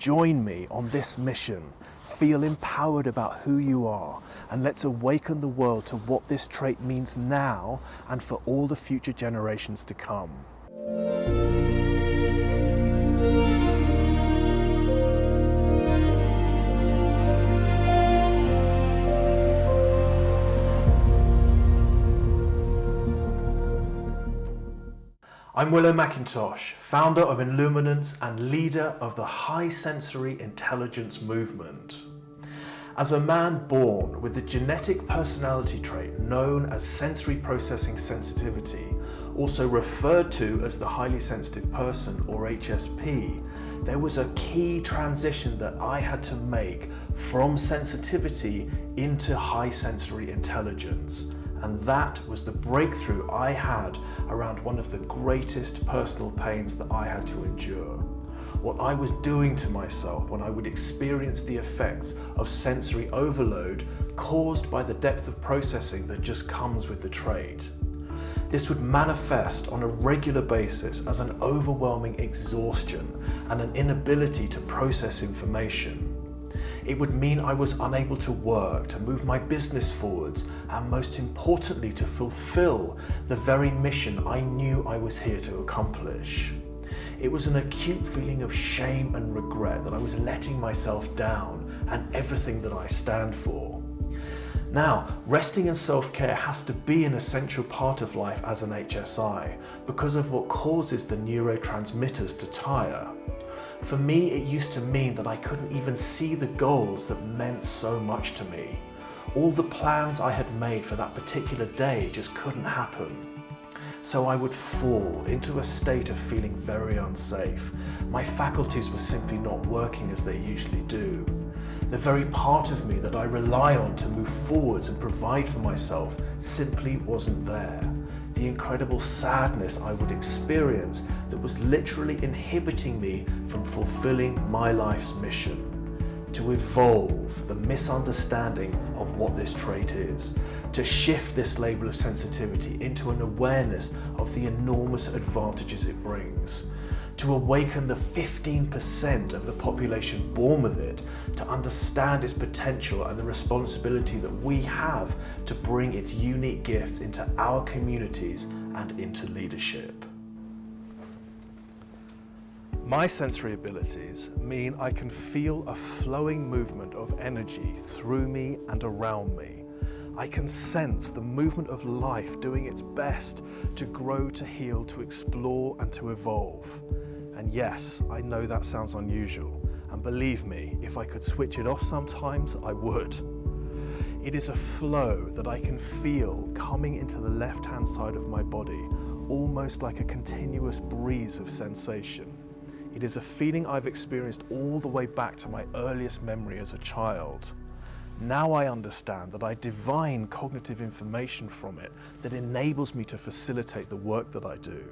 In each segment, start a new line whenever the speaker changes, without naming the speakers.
Join me on this mission. Feel empowered about who you are, and let's awaken the world to what this trait means now and for all the future generations to come. I'm Willow McIntosh, founder of Illuminance and leader of the High Sensory Intelligence movement. As a man born with the genetic personality trait known as sensory processing sensitivity, also referred to as the highly sensitive person or HSP, there was a key transition that I had to make from sensitivity into high sensory intelligence. And that was the breakthrough I had around one of the greatest personal pains that I had to endure. What I was doing to myself when I would experience the effects of sensory overload caused by the depth of processing that just comes with the trait. This would manifest on a regular basis as an overwhelming exhaustion and an inability to process information. It would mean I was unable to work, to move my business forwards, and most importantly, to fulfill the very mission I knew I was here to accomplish. It was an acute feeling of shame and regret that I was letting myself down and everything that I stand for. Now, resting and self-care has to be an essential part of life as an HSI because of what causes the neurotransmitters to tire. For me, it used to mean that I couldn't even see the goals that meant so much to me. All the plans I had made for that particular day just couldn't happen. So I would fall into a state of feeling very unsafe. My faculties were simply not working as they usually do. The very part of me that I rely on to move forwards and provide for myself simply wasn't there. The incredible sadness I would experience that was literally inhibiting me from fulfilling my life's mission. To evolve the misunderstanding of what this trait is, to shift this label of sensitivity into an awareness of the enormous advantages it brings, to awaken the 15% of the population born with it, to understand its potential and the responsibility that we have to bring its unique gifts into our communities and into leadership. My sensory abilities mean I can feel a flowing movement of energy through me and around me. I can sense the movement of life doing its best to grow, to heal, to explore and to evolve. And yes, I know that sounds unusual, and believe me, if I could switch it off sometimes, I would. It is a flow that I can feel coming into the left-hand side of my body, almost like a continuous breeze of sensation. It is a feeling I've experienced all the way back to my earliest memory as a child. Now I understand that I divine cognitive information from it that enables me to facilitate the work that I do.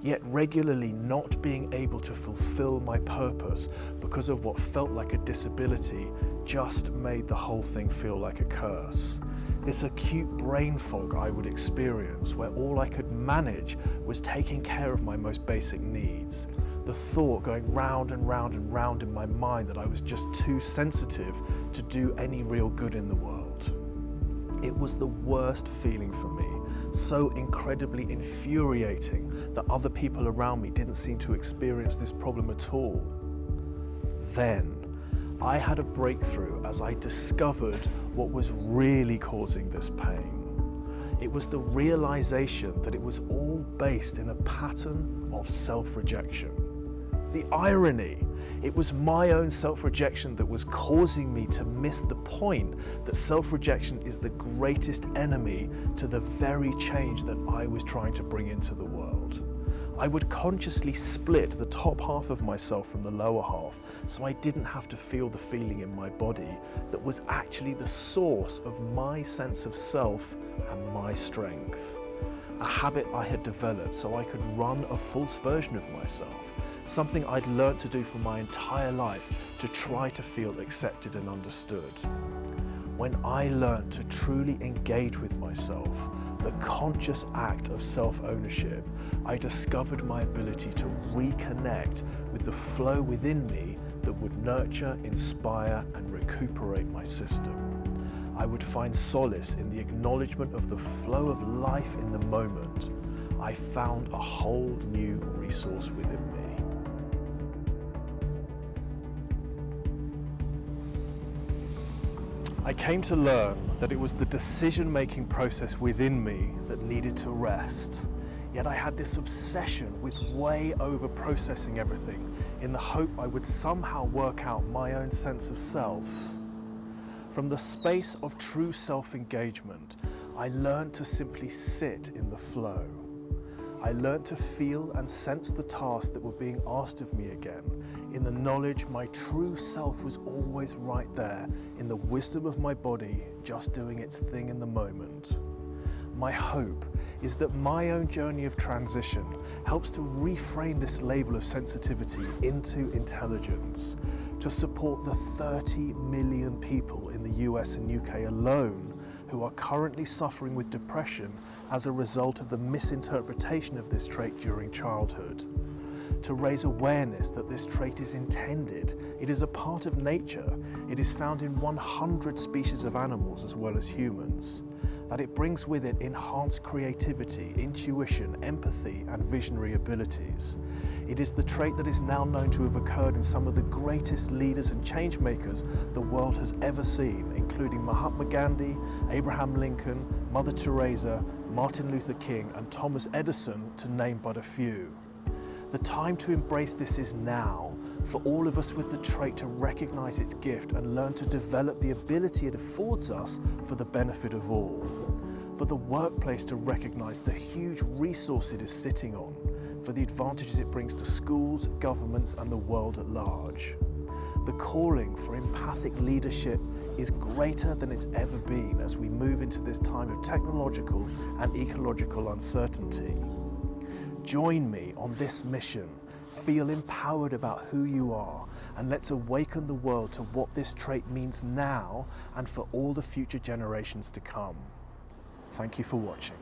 Yet regularly not being able to fulfill my purpose because of what felt like a disability just made the whole thing feel like a curse. This acute brain fog I would experience where all I could manage was taking care of my most basic needs. The thought going round and round and round in my mind that I was just too sensitive to do any real good in the world. It was the worst feeling for me, so incredibly infuriating that other people around me didn't seem to experience this problem at all. Then, I had a breakthrough as I discovered what was really causing this pain. It was the realization that it was all based in a pattern of self-rejection. The irony, it was my own self-rejection that was causing me to miss the point that self-rejection is the greatest enemy to the very change that I was trying to bring into the world. I would consciously split the top half of myself from the lower half so I didn't have to feel the feeling in my body that was actually the source of my sense of self and my strength. A habit I had developed so I could run a false version of myself, something I'd learnt to do for my entire life to try to feel accepted and understood. When I learnt to truly engage with myself, the conscious act of self-ownership, I discovered my ability to reconnect with the flow within me that would nurture, inspire, and recuperate my system. I would find solace in the acknowledgement of the flow of life in the moment. I found a whole new resource within me. I came to learn that it was the decision-making process within me that needed to rest. Yet I had this obsession with way over processing everything in the hope I would somehow work out my own sense of self. From the space of true self-engagement, I learned to simply sit in the flow. I learned to feel and sense the tasks that were being asked of me again, in the knowledge my true self was always right there, in the wisdom of my body just doing its thing in the moment. My hope is that my own journey of transition helps to reframe this label of sensitivity into intelligence, to support the 30 million people in the US and UK alone who are currently suffering with depression as a result of the misinterpretation of this trait during childhood. To raise awareness that this trait is intended, it is a part of nature, it is found in 100 species of animals as well as humans, that it brings with it enhanced creativity, intuition, empathy, and visionary abilities. It is the trait that is now known to have occurred in some of the greatest leaders and change makers the world has ever seen, including Mahatma Gandhi, Abraham Lincoln, Mother Teresa, Martin Luther King, and Thomas Edison, to name but a few. The time to embrace this is now, for all of us with the trait to recognize its gift and learn to develop the ability it affords us for the benefit of all. For the workplace to recognize the huge resource it is sitting on, for the advantages it brings to schools, governments, and the world at large. The calling for empathic leadership is greater than it's ever been as we move into this time of technological and ecological uncertainty. Join me on this mission. Feel empowered about who you are, and let's awaken the world to what this trait means now and for all the future generations to come. Thank you for watching.